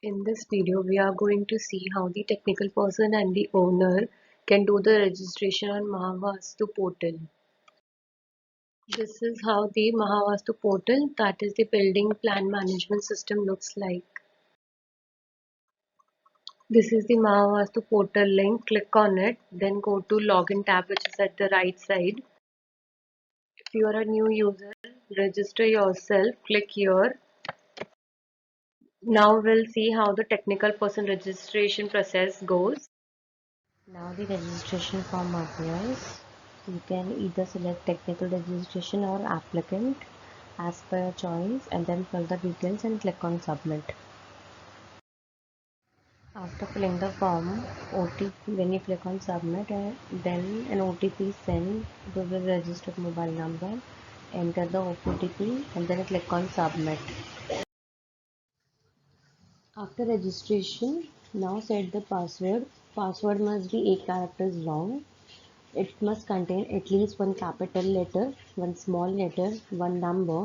In this video, we are going to see how the technical person and the owner can do the registration on Mahavastu portal. This is how the Mahavastu portal, that is the building plan management system, looks like. This is the Mahavastu portal link. Click on it, then go to login tab, which is at the right side. If you are a new user, register yourself. Click here. Now we'll see how the technical person registration process goes. Now the registration form appears. You can either select technical registration or applicant as per your choice and then fill the details and click on submit. After filling the form, OTP, when you click on submit, then an OTP is sent to the registered mobile number. Enter the OTP and then click on submit. After registration, now set the password. Password must be 8 characters long. It must contain at least one capital letter, one small letter, one number,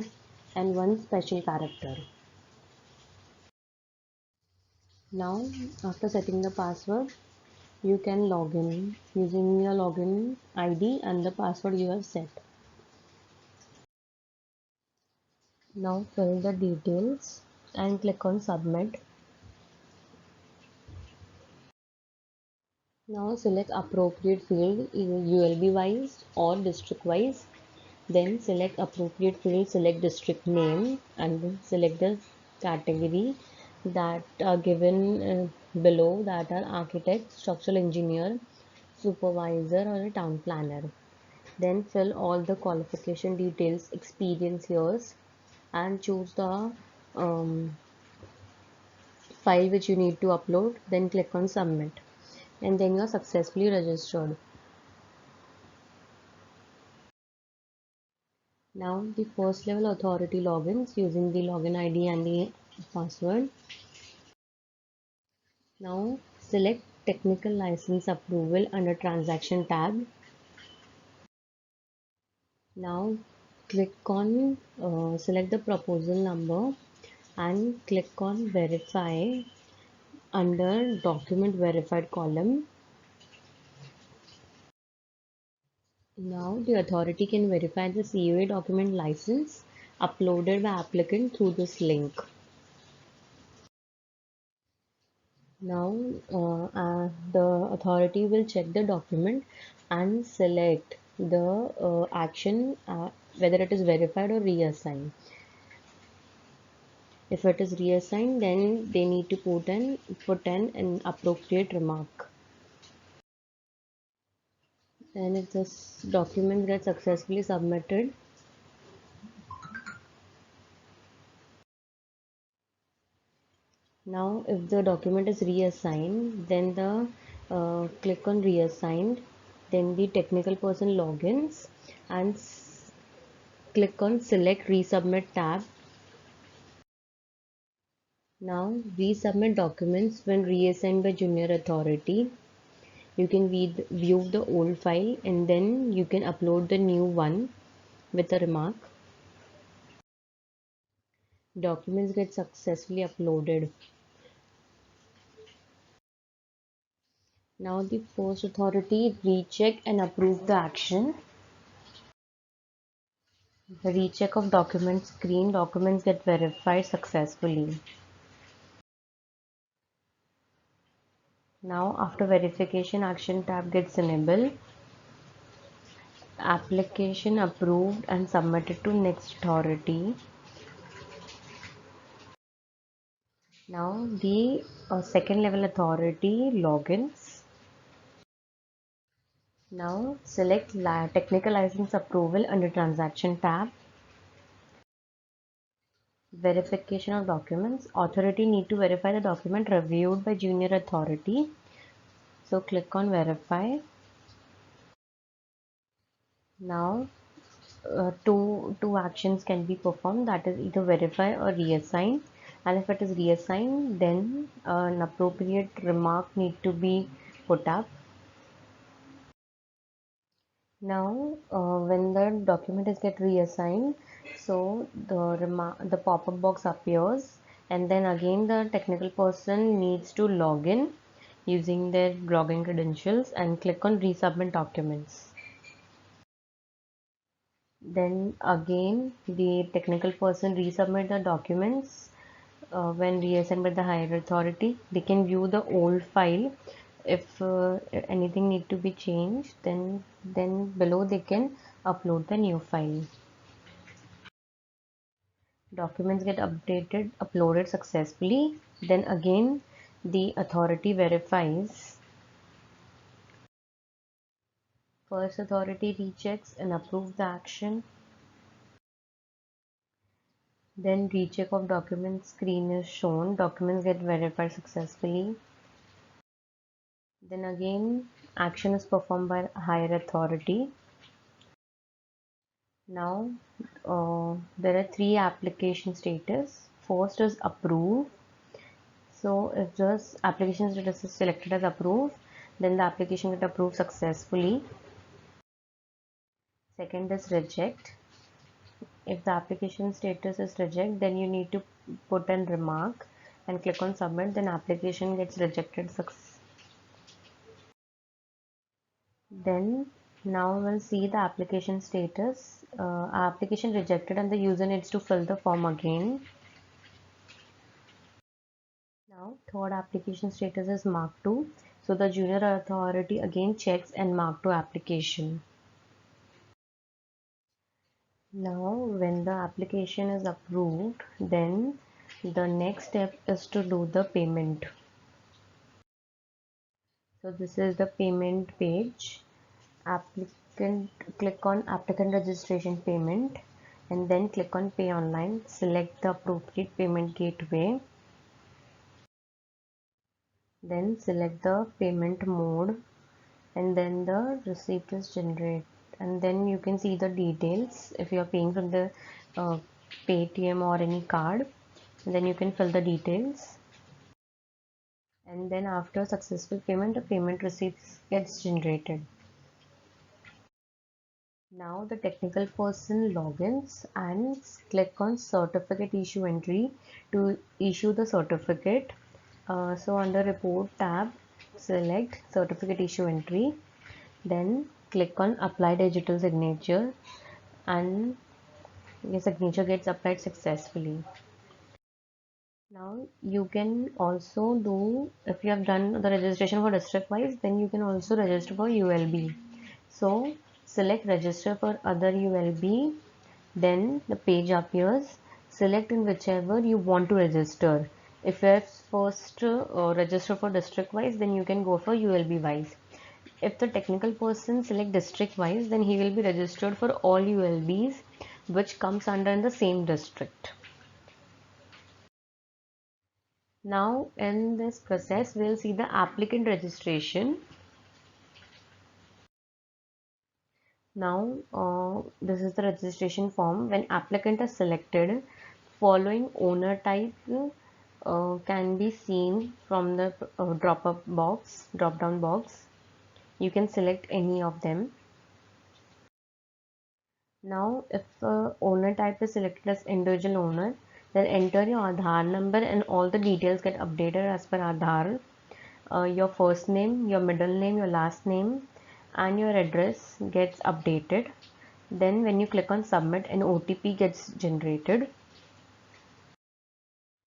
and one special character. Now, after setting the password, you can log in using your login ID and the password you have set. Now, fill the details and click on submit. Now, select appropriate field, either ULB wise or district wise. Then select appropriate field, select district name and then select the category that are given below, that are architect, structural engineer, supervisor or a town planner. Then fill all the qualification details, experience years and choose the file which you need to upload. Then click on submit and then you are successfully registered. Now the first level authority logins using the login ID and the password. Now select technical license approval under transaction tab. Now click on select the proposal number and click on verify under document verified column. Now the authority can verify the COA document license uploaded by applicant through this link. Now the authority will check the document and select the action whether it is verified or reassigned. If it is reassigned, then they need to put an appropriate remark. And if this document gets successfully submitted, now if the document is reassigned, then the click on reassigned, then the technical person logins and click on select resubmit tab. Now resubmit documents when reassigned by junior authority. You can view the old file and then you can upload the new one with a remark. Documents get successfully uploaded. Now the post authority recheck and approve the action. The recheck of documents screen, documents get verified successfully. Now after verification, action tab gets enabled. Application approved and submitted to next authority. Now the second level authority logins. Now select technical license approval under transaction tab. Verification of documents. Authority need to verify the document reviewed by junior authority. So click on verify. Now two actions can be performed, that is either verify or reassign, and if it is reassigned, then an appropriate remark need to be put up. Now when the document is get reassigned, so the pop-up box appears and then again the technical person needs to log in using their login credentials and click on resubmit documents. Then again the technical person resubmit the documents. When reassigned by the higher authority, they can view the old file. If anything need to be changed, then below they can upload the new file. Documents get uploaded successfully. Then again the authority verifies. First authority rechecks and approves the action. Then recheck of documents screen is shown. Documents get verified successfully. Then again action is performed by higher authority. Now there are three application status. First is approve. So if this application status is selected as approved, then the application get approved successfully. Second is reject. If the application status is reject, then you need to put an remark and click on submit, then application gets rejected. Then now we'll see the application status. Application rejected and the user needs to fill the form again. Now third application status is mark to. So the junior authority again checks and mark to application. Now when the application is approved, then the next step is to do the payment. So this is the payment page. Applicant, click on applicant registration payment and then click on pay online. Select the appropriate payment gateway. Then select the payment mode and then the receipt is generated, and then you can see the details. If you are paying from the Paytm or any card, then you can fill the details, and then after successful payment the payment receipt gets generated. Now the technical person logins and click on certificate issue entry to issue the certificate. So under report tab, select certificate issue entry, then click on apply digital signature and your signature gets applied successfully. Now you can also do, if you have done the registration for district wise, then you can also register for ULB. So select register for other ULB, then the page appears. Select in whichever you want to register. If you have first register for district wise, then you can go for ULB wise. If the technical person select district wise, then he will be registered for all ULBs which comes under in the same district. Now in this process we'll see the applicant registration. Now this is the registration form. When applicant is selected, following owner type can be seen from the drop down box. You can select any of them. Now if owner type is selected as individual owner, then enter your Aadhaar number and all the details get updated as per Aadhaar. Your first name, your middle name, your last name and your address gets updated. Then when you click on submit, an OTP gets generated.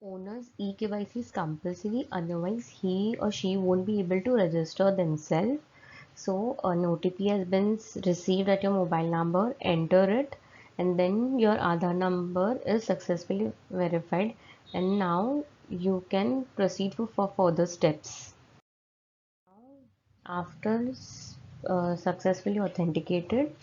Owner's eKYC is compulsory, otherwise he or she won't be able to register themselves. So an OTP has been received at your mobile number, enter it, and then your Aadhaar number is successfully verified, and now you can proceed for further steps. After successfully authenticated,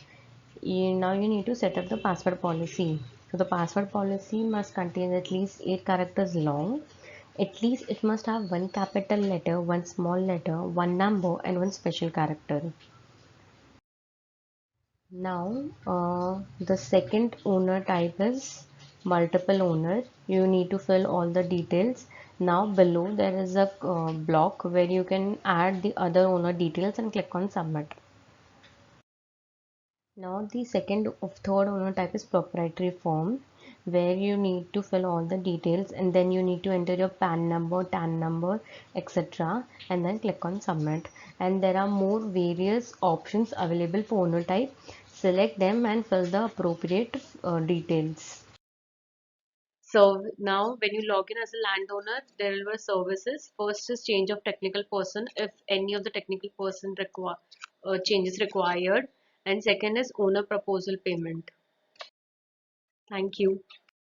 now you need to set up the password policy. So the password policy must contain at least 8 characters long. At least it must have one capital letter, one small letter, one number and one special character. Now the second owner type is multiple owner. You need to fill all the details. Now below there is a block where you can add the other owner details and click on submit. Now the second of third owner type is proprietary firm. where you need to fill all the details, and then you need to enter your PAN number, TAN number, etc., and then click on submit. And there are more various options available for owner type. Select them and fill the appropriate details. So now when you log in as a landowner, there will be services. First is change of technical person if any of the technical person require changes required. And second is owner proposal payment. Thank you.